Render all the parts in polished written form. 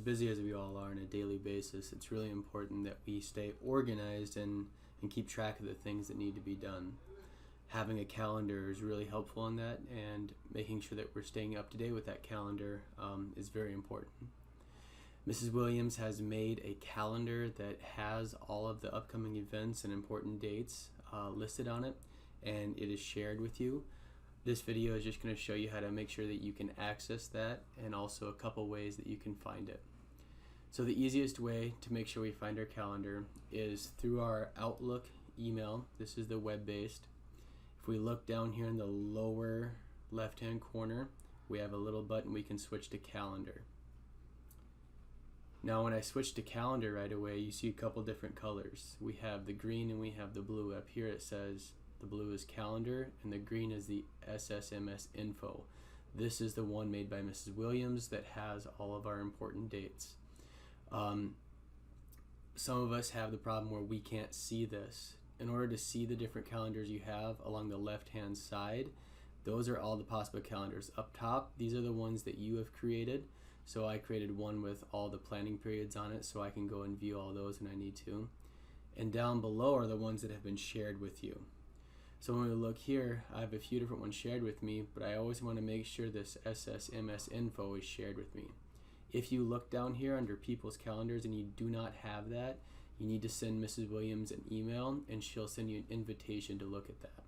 busy as we all are on a daily basis, it's really important that we stay organized and keep track of the things that need to be done. Having a calendar is really helpful in that, and making sure that we're staying up to date with that calendar is very important. Mrs. Williams has made a calendar that has all of the upcoming events and important dates listed on it, and it is shared with you. This video is just going to show you how to make sure that you can access that, and also a couple ways that you can find it. So the easiest way to make sure we find our calendar is through our Outlook email. This is the web-based. If we look down here in the lower left-hand corner, we have a little button we can switch to calendar. Now when I switch to calendar right away, you see a couple different colors. We have the green and we have the blue. Up here it says the blue is calendar and the green is the SSMS info. This is the one made by Mrs. Williams that has all of our important dates. Some of us have the problem where we can't see this. In order to see the different calendars you have along the left hand side, those are all the possible calendars. Up top, these are the ones that you have created. So I created one with all the planning periods on it, so I can go and view all those when I need to. And down below are the ones that have been shared with you. So when we look here, I have a few different ones shared with me, but I always want to make sure this SSMS info is shared with me. If you look down here under people's calendars and you do not have that, you need to send Mrs. Williams an email and she'll send you an invitation to look at that.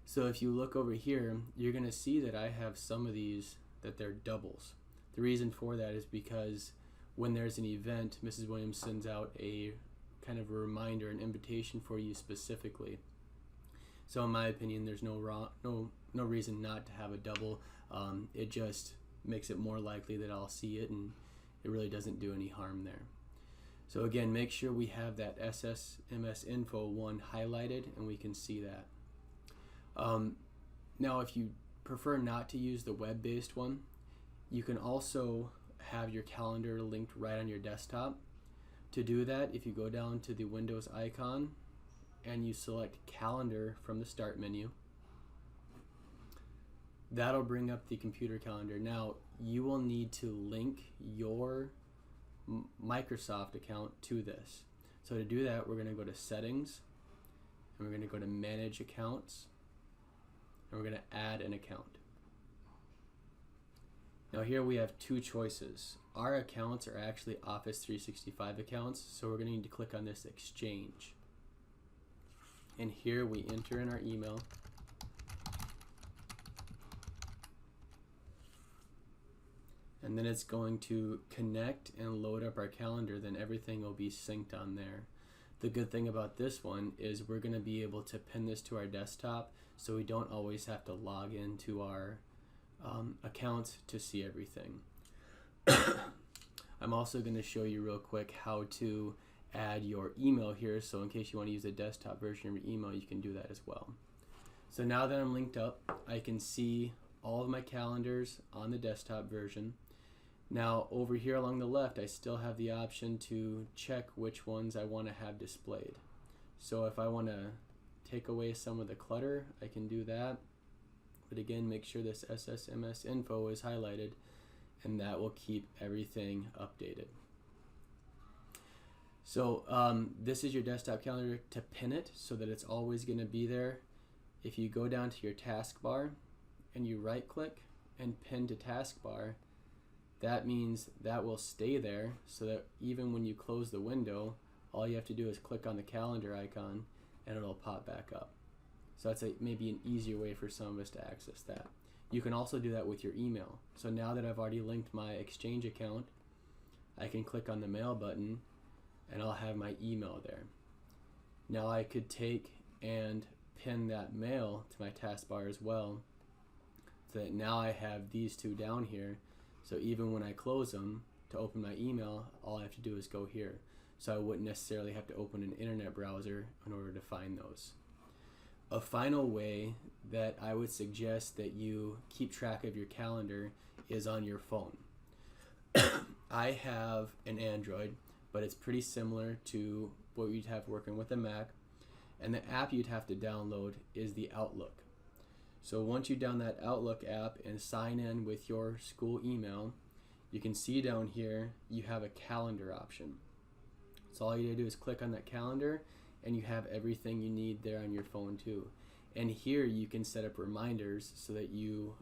So if you look over here, you're going to see that I have some of these that they're doubles. The reason for that is because when there's an event, Mrs. Williams sends out a kind of a reminder, an invitation for you specifically. So in my opinion, there's no reason not to have a double. It just makes it more likely that I'll see it, and it really doesn't do any harm there. So again, make sure we have that SSMS info one highlighted and we can see that. Now if you prefer not to use the web-based one, you can also have your calendar linked right on your desktop. To do that, if you go down to the Windows icon and you select calendar from the start menu, that'll bring up the computer calendar. Now you will need to link your Microsoft account to this. So to do that, we're going to go to settings and we're going to go to manage accounts and we're going to add an account. Now here we have two choices. Our accounts are actually Office 365 accounts, so we're going to need to click on this Exchange. And here we enter in our email. And then it's going to connect and load up our calendar, then everything will be synced on there. The good thing about this one is we're going to be able to pin this to our desktop, so we don't always have to log into our accounts to see everything. I'm also going to show you real quick how to add your email here, so in case you want to use a desktop version of your email, you can do that as well. So now that I'm linked up, I can see all of my calendars on the desktop version. Now over here along the left, I still have the option to check which ones I want to have displayed. So if I want to take away some of the clutter, I can do that. But again, make sure this SSMS info is highlighted, and that will keep everything updated. So this is your desktop calendar to pin it so that it's always going to be there. If you go down to your taskbar and you right click and pin to taskbar, that means that will stay there, so that even when you close the window, all you have to do is click on the calendar icon and it'll pop back up. So that's maybe an easier way for some of us to access that. You can also do that with your email. So now that I've already linked my Exchange account, I can click on the mail button and I'll have my email there. Now I could take and pin that mail to my taskbar as well, so that now I have these two down here. So even when I close them to open my email, all I have to do is go here. So I wouldn't necessarily have to open an internet browser in order to find those. A final way that I would suggest that you keep track of your calendar is on your phone. I have an Android, but it's pretty similar to what you'd have working with a Mac. And the app you'd have to download is the Outlook. So once you download that Outlook app and sign in with your school email, you can see down here you have a calendar option. So all you need to do is click on that calendar and you have everything you need there on your phone too. And here you can set up reminders so that you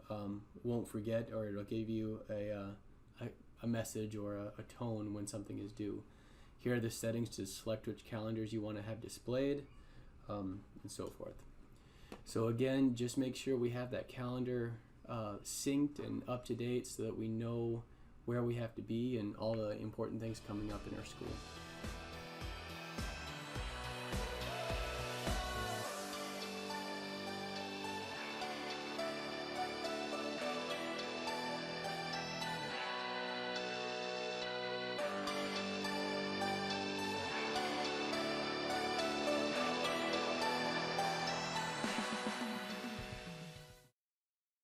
won't forget, or it'll give you a message or a tone when something is due. Here are the settings to select which calendars you want to have displayed, and so forth. So again, just make sure we have that calendar synced and up to date so that we know where we have to be and all the important things coming up in our school.